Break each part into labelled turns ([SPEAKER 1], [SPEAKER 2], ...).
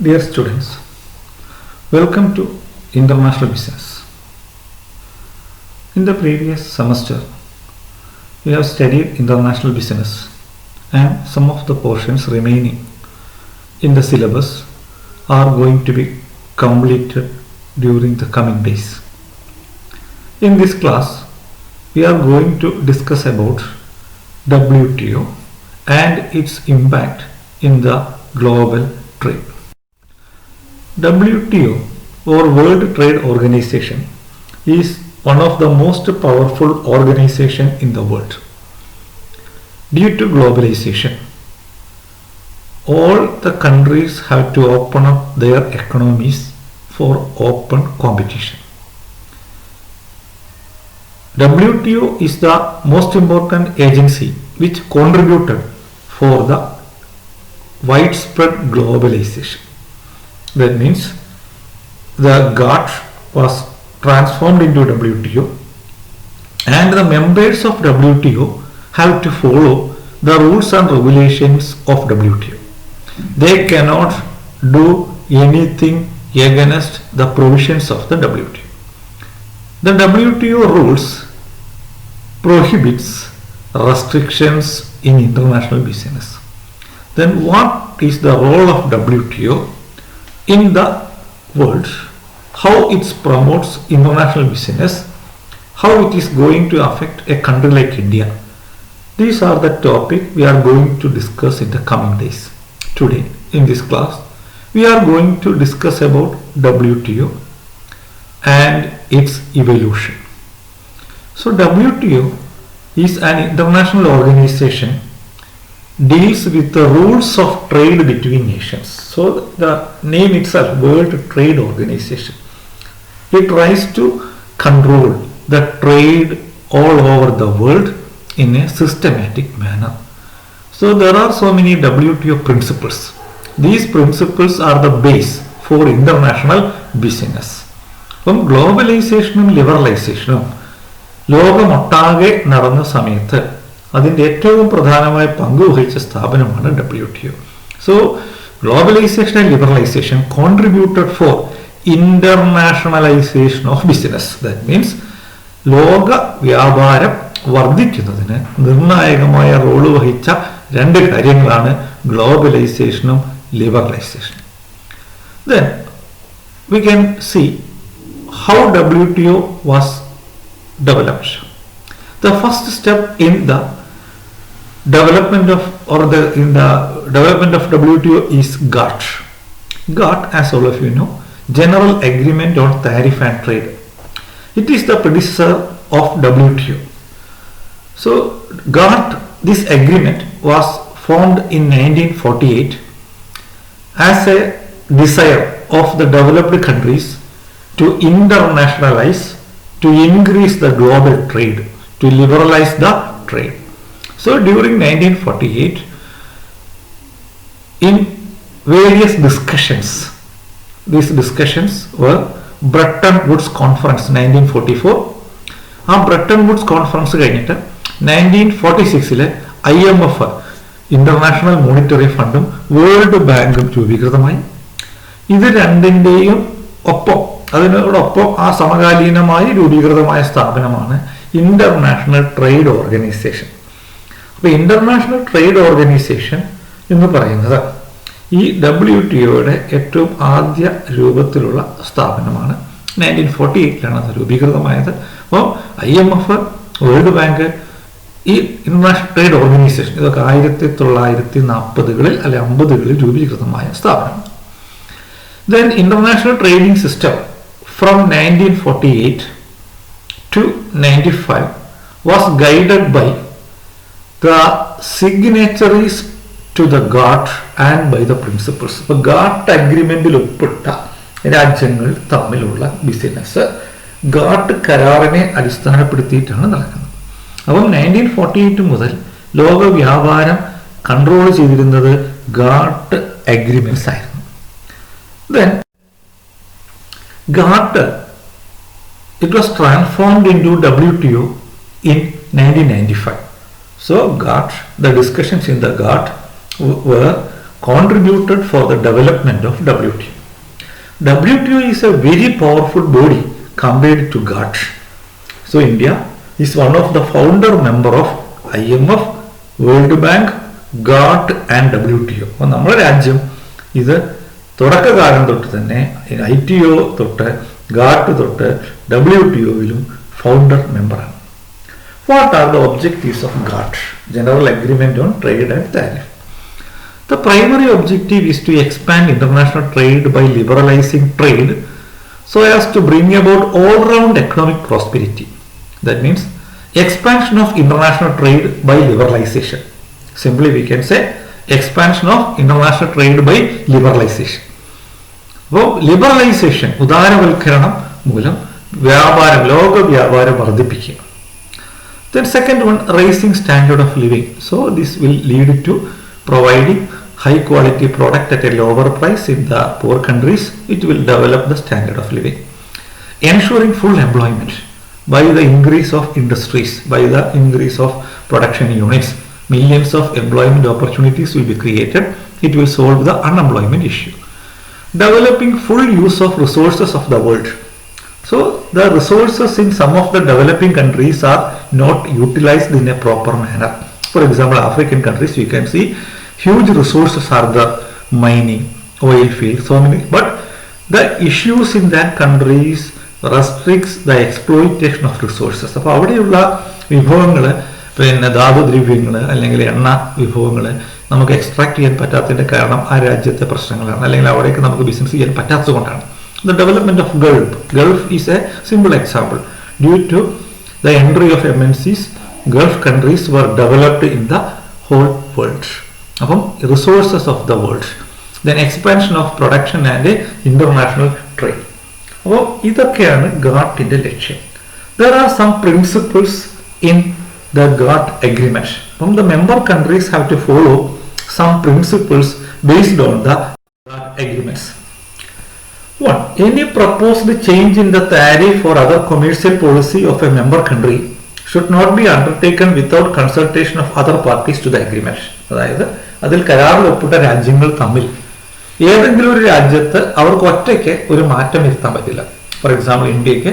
[SPEAKER 1] Dear students, welcome to International Business. In the previous semester, we have studied international business and some of the portions remaining in the syllabus are going to be completed during the coming days. In this class, we are going to discuss about WTO and its impact in the global trade. WTO or World Trade Organization is one of the most powerful organizations in the world. Due to globalization, all the countries have to open up their economies for open competition. WTO is the most important agency which contributed for the widespread globalization. That means the GATT was transformed into WTO and the members of WTO have to follow the rules and regulations of WTO. They cannot do anything against the provisions of the WTO. The WTO rules prohibits restrictions in international business. Then what is the role of WTO in the world, how it promotes international business, how it is going to affect a country like India? These are the topics we are going to discuss in the coming days. Today in this class, we are going to discuss about WTO and its evolution. So WTO is an international organization deals with the rules of trade between nations. So the name itself, World Trade Organization, it tries to control the trade all over the world in a systematic manner. So there are so many WTO principles. These principles are the base for international business. From globalization and liberalization, ലോകമൊട്ടാകെ നടന്ന സമയത്ത് അതിൻ്റെ ഏറ്റവും പ്രധാനമായ പങ്ക് വഹിച്ച സ്ഥാപനമാണ് WTO. So globalization and liberalization contributed for internationalization of business. That means ലോക വ്യാപാരം വർദ്ധിക്കുന്നതിന് നിർണായകമായ റോള് വഹിച്ച രണ്ട് കാര്യങ്ങളാണ് ഗ്ലോബലൈസേഷനും ലിബറലൈസേഷനും. Then we can see how WTO was developed. The first step in the development of WTO is GATT. GATT, as all of you know, General Agreement on Tariff and Trade. It is the predecessor of WTO. So GATT, this agreement was formed in 1948 as a desire of the developed countries to internationalize, to increase the global trade, to liberalize the trade. So during 1948, in various discussions, these discussions were Bretton Woods Conference 1944. ആ Bretton Woods conference കഴിഞ്ഞിട്ട് 1946 IMF, international monetary ഫണ്ടും world ബാങ്കും രൂപീകൃതമായി. ഇത് രണ്ടിൻ്റെയും ഒപ്പം അതിനോടൊപ്പം ആ സമകാലീനമായി രൂപീകൃതമായ സ്ഥാപനമാണ് ഇന്റർനാഷണൽ ട്രേഡ് ഓർഗനൈസേഷൻ. അപ്പോൾ ഇന്റർനാഷണൽ ട്രേഡ് ഓർഗനൈസേഷൻ എന്ന് പറയുന്നത് ഈ WTOയുടെ ഏറ്റവും ആദ്യ രൂപത്തിലുള്ള സ്ഥാപനമാണ്. 1948 അത് രൂപീകൃതമായത്. അപ്പോൾ IMF, വേൾഡ് ബാങ്ക്, ഈ ഇന്റർനാഷണൽ ട്രേഡ് ഓർഗനൈസേഷൻ ഇതൊക്കെ 1940-കളിൽ അല്ലെ 50-കളിൽ രൂപീകൃതമായ സ്ഥാപനം. Then international trading system from 1948 to 95 was guided by the signatories to the GATT and by the principles. അപ്പോൾ GATT അഗ്രിമെന്റിൽ ഒപ്പിട്ട രാജ്യങ്ങൾ തമ്മിലുള്ള ബിസിനസ് GATT കരാറിനെ അടിസ്ഥാനപ്പെടുത്തിയിട്ടാണ് നടക്കുന്നത്. അപ്പം 1948 മുതൽ ലോക വ്യാപാരം കൺട്രോൾ ചെയ്തിരുന്നത് GATT അഗ്രിമെന്റ്സ് ആയിരുന്നു. Then GATT, it was transformed into WTO in 1995. So GATT, the discussions in the GATT were contributed for the development of WTO. WTO is a very powerful body compared to GATT. So India is one of the founder member of IMF, World Bank, GATT and WTO. അപ്പോൾ നമ്മുടെ രാജ്യം ഇത് തുടക്കകാലം തൊട്ട് തന്നെ ITO തൊട്ട് GATT തൊട്ട് WTOയിലും founder മെമ്പറാണ്. What are the objectives of GATT? General Agreement on Trade and Tariff. The primary objective is to expand international trade by liberalizing trade so as to bring about all-round economic prosperity. That means expansion of international trade by liberalization. Simply we can say expansion of international trade by liberalization. അപ്പോൾ liberalisation ഉദാരവൽക്കരണം മൂലം വ്യാപാരം ലോക വ്യാപാരം വർദ്ധിപ്പിക്കുക. Then second one, raising standard of living. So this will lead to providing high quality product at a lower price in the poor countries. It will develop the standard of living. Ensuring full employment by the increase of industries, by the increase of production units. Millions of employment opportunities will be created. It will solve the unemployment issue. Developing full use of resources of the world. So the resources in some of the developing countries are not utilized in a proper manner. For example, African countries, you can see huge resources are the mining, oil fields, so many. But the issues in that countries restricts the exploitation of resources. അപ്പോൾ അവിടെയുള്ള വിഭവങ്ങൾ, പിന്നെ ധാതുദ്രവ്യങ്ങൾ അല്ലെങ്കിൽ എണ്ണ വിഭവങ്ങൾ നമുക്ക് extract ചെയ്യാൻ പറ്റാത്തതിൻ്റെ കാരണം ആ രാജ്യത്തെ പ്രശ്നങ്ങളാണ്, അല്ലെങ്കിൽ അവിടേക്ക് നമുക്ക് ബിസിനസ് ചെയ്യാൻ പറ്റാത്തത് കൊണ്ടാണ്. The development of Gulf is a simple example. Due to the entry of MNCs, Gulf countries were developed in the whole world. അപ്പം resources of the world. Then expansion of production and international trade. അപ്പോൾ ഇതൊക്കെയാണ് GATTന്റെ ലക്ഷ്യം. There are some principles in the GATT agreement. അപ്പം the member countries have to follow some principles based on the GATT agreements. One, any proposed change in the tariff or other commercial policy of a member country should not be undertaken without consultation of other parties to the agreement. അതായത് അതിൽ കരാറിൽ ഒപ്പിട്ട രാജ്യങ്ങൾ തമ്മിൽ ഏതെങ്കിലും ഒരു രാജ്യത്ത് അവർക്ക് ഒറ്റയ്ക്ക് ഒരു മാറ്റം വരുത്താൻ പറ്റില്ല. ഫോർ എക്സാമ്പിൾ, ഇന്ത്യക്ക്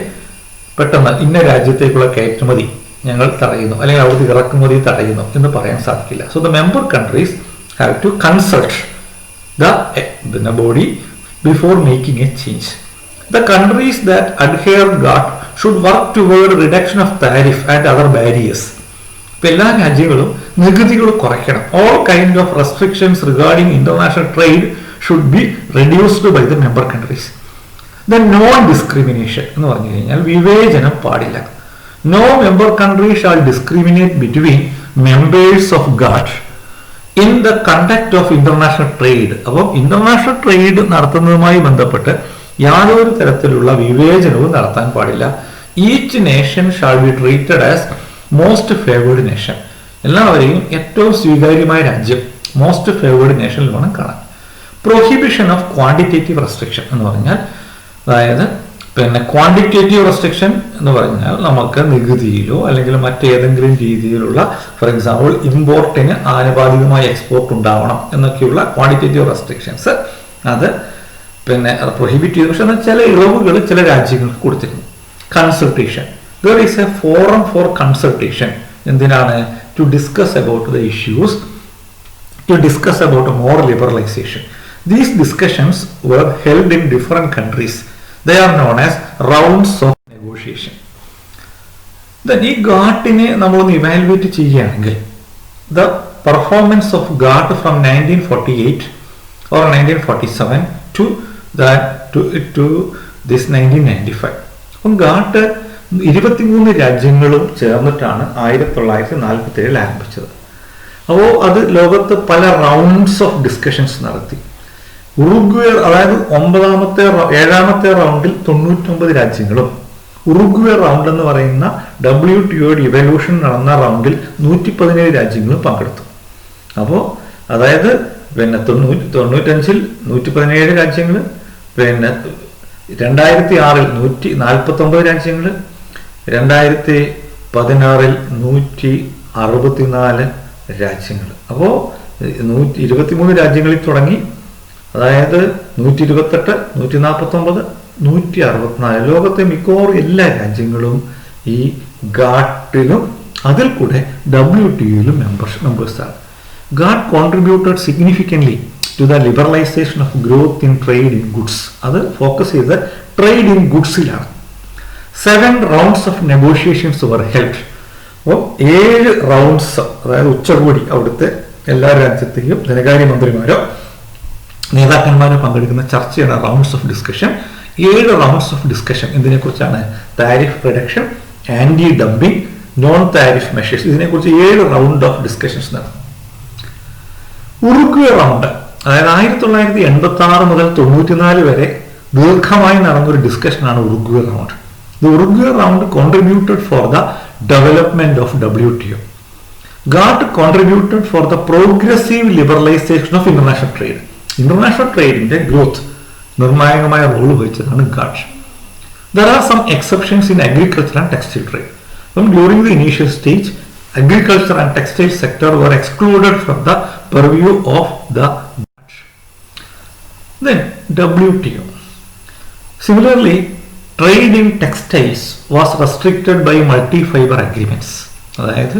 [SPEAKER 1] പെട്ടെന്ന് ഇന്ന രാജ്യത്തേക്കുള്ള കയറ്റുമതി ഞങ്ങൾ തടയുന്നു, അല്ലെങ്കിൽ അവിടുത്തെ ഇറക്കുമതി തടയുന്നു എന്ന് പറയാൻ സാധിക്കില്ല. So the member countries have to consult the body before making a change. The countries that adhere GATT should work toward reduction of tariff and other barriers. ഇപ്പോൾ എല്ലാ രാജ്യങ്ങളും നികുതികൾ കുറയ്ക്കണം. All kind of restrictions regarding international trade should be reduced by the member countries. Then non-discrimination എന്ന് പറഞ്ഞു കഴിഞ്ഞാൽ വിവേചനം പാടില്ല. No member country shall discriminate between members of GATT in the conduct of international trade. അപ്പോൾ international trade നടത്തുന്നതുമായി ബന്ധപ്പെട്ട് യാതൊരു തരത്തിലുള്ള വിവേചനവും നടത്താൻ പാടില്ല. Each nation shall be treated as most favoured nation. എല്ലാവരെയും ഏറ്റവും സ്വീകാര്യമായ രാജ്യം, മോസ്റ്റ് ഫേവേർഡ് നേഷനിൽ വേണം കാണാൻ. പ്രൊഹിബിഷൻ ഓഫ് ക്വാണ്ടിറ്റേറ്റീവ് റെസ്ട്രിക്ഷൻ എന്ന് പറഞ്ഞാൽ, അതായത് പിന്നെ ക്വാണ്ടിറ്റേറ്റീവ് റെസ്ട്രിക്ഷൻ എന്ന് പറഞ്ഞാൽ നമുക്ക് നികുതിയിലോ അല്ലെങ്കിൽ മറ്റേതെങ്കിലും രീതിയിലുള്ള, ഫോർ എക്സാമ്പിൾ ഇമ്പോർട്ടിന് ആനുപാതികമായ എക്സ്പോർട്ട് ഉണ്ടാവണം എന്നൊക്കെയുള്ള ക്വാണ്ടിറ്റേറ്റീവ് റെസ്ട്രിക്ഷൻസ് അത് പിന്നെ പ്രൊഹിബിറ്റ് ചെയ്തു. പക്ഷെ ചില ഇളവുകൾ ചില രാജ്യങ്ങൾക്ക് കൊടുത്തിരുന്നു. Consultation, there is a forum for consultation. എന്തിനാണ്? To discuss about the issues, to discuss about more liberalisation. These discussions were held in different countries. They are known as rounds of negotiation. Then ഈ GATTനെ നമ്മളൊന്ന് evaluate ചെയ്യുകയാണെങ്കിൽ, the performance of GATT from 1948 or 1947 to this 1995. അപ്പം GATT 23 രാജ്യങ്ങളും ചേർന്നിട്ടാണ് 1947 ആരംഭിച്ചത്. അപ്പോൾ അത് ലോകത്ത് പല റൗണ്ട്സ് ഓഫ് ഡിസ്കഷൻസ് നടത്തി. ഉറുഗ്വേ, അതായത് 7ാമത്തെ റൗണ്ടിൽ 99 രാജ്യങ്ങളും, ഉറുഗ്വേ റൗണ്ട് എന്ന് പറയുന്ന WTO ഇവല്യൂഷൻ നടന്ന റൗണ്ടിൽ 117 രാജ്യങ്ങളും പങ്കെടുത്തു. അപ്പോൾ അതായത് പിന്നെ 95-ൽ 117 രാജ്യങ്ങൾ, പിന്നെ 2006-ൽ 149 രാജ്യങ്ങൾ, 2016-ൽ 164 രാജ്യങ്ങൾ. അപ്പോൾ 123 രാജ്യങ്ങളിൽ തുടങ്ങി, അതായത് 128, 149, 164 ലോകത്തെ മിക്കവാറും എല്ലാ രാജ്യങ്ങളും ഈ ഗാട്ടിലും അതിൽ കൂടെ WTOയിലും മെമ്പേഴ്സാണ്. GATT contributed significantly to the liberalization of growth in trade in goods. അത് ഫോക്കസ് ചെയ്ത് trade in ഗുഡ്സിലാണ്. 7 rounds of negotiations were held. അപ്പോൾ 7 rounds, അതായത് ഉച്ചകോടി, അവിടുത്തെ എല്ലാ രാജ്യത്തെയും ധനകാര്യമന്ത്രിമാരോ നേതാക്കന്മാരോ പങ്കെടുക്കുന്ന ചർച്ചയാണ് rounds of discussion. 7 rounds of discussion ഇതിനെക്കുറിച്ചാണ്. Tariff reduction, anti dumping, non tariff measures, ഇതിനെക്കുറിച്ച് 7 round ഓഫ് ഡിസ്കഷൻസ് നടന്നു. ഉറുഗ്വേ റൗണ്ട്, അതായത് 1986 മുതൽ 94 വരെ ദീർഘമായി നടന്നൊരു ഡിസ്കഷനാണ് Uruguay round. The Uruguay round contributed for the development of WTO. GATT contributed for the progressive liberalization of international trade. International trade in the growth നിർണായകമായ role വഹിച്ചതാണ് GATT. There are some exceptions in agriculture and textile trade. During the initial stage, agriculture and textile sector were excluded from the purview of the GATT. Then WTO. Similarly, trade in textiles was restricted by multi-fiber agreements. അതായത്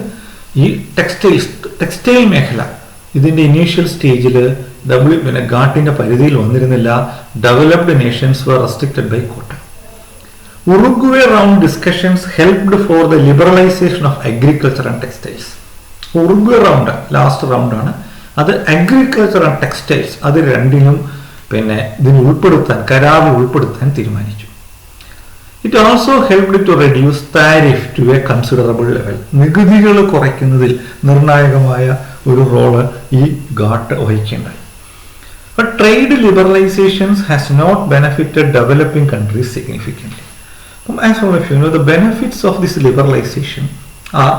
[SPEAKER 1] ഈ textile മേഖല ഇതിൻ്റെ initial സ്റ്റേജിൽ ഗാട്ടിൻ്റെ പരിധിയിൽ വന്നിരുന്നില്ല. Developed nations were restricted by quota. Uruguay round discussions helped for the liberalization of agriculture and textiles. Uruguay round last റൗണ്ടാണ്. അത് അഗ്രികൾച്ചർ ആൻഡ് ടെക്സ്റ്റൈൽസ് അത് രണ്ടിനും ഇതിന് ഉൾപ്പെടുത്താൻ, കരാറിൽ ഉൾപ്പെടുത്താൻ തീരുമാനിച്ചു. It also helped to reduce tariff to a considerable level. നികുതികൾ കുറയ്ക്കുന്നതിൽ നിർണായകമായ ഒരു റോള് ഈ Ghat വഹിക്കേണ്ടായി. But trade liberalizations has not benefited developing countries significantly. As all of you know, the benefits of this liberalization are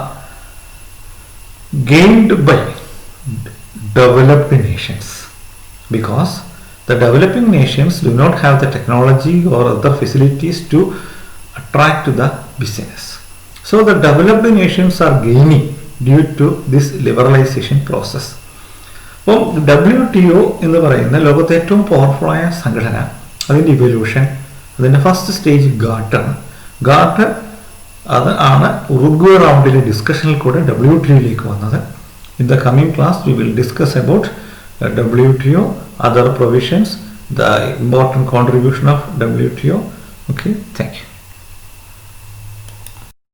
[SPEAKER 1] gained by developed nations, because the developing nations do not have the technology or other facilities to attract the business. So the developed nations are gaining due to this liberalization process. അപ്പോൾ WTO എന്ന് പറയുന്ന ലോകത്തെ ഏറ്റവും പവർഫുള്ളായ സംഘടന, അതിൻ്റെ evolution, അതിൻ്റെ first stage ഗാട്ടാണ്. Ghat അത് ആണ് ഉറുഗ്വേ റൗണ്ടിലെ ഡിസ്കഷനിൽ കൂടെ WTOയിലേക്ക് വന്നത്. In the coming class we will discuss about WTO, other provisions, the important contribution of WTO. Okay, thank you.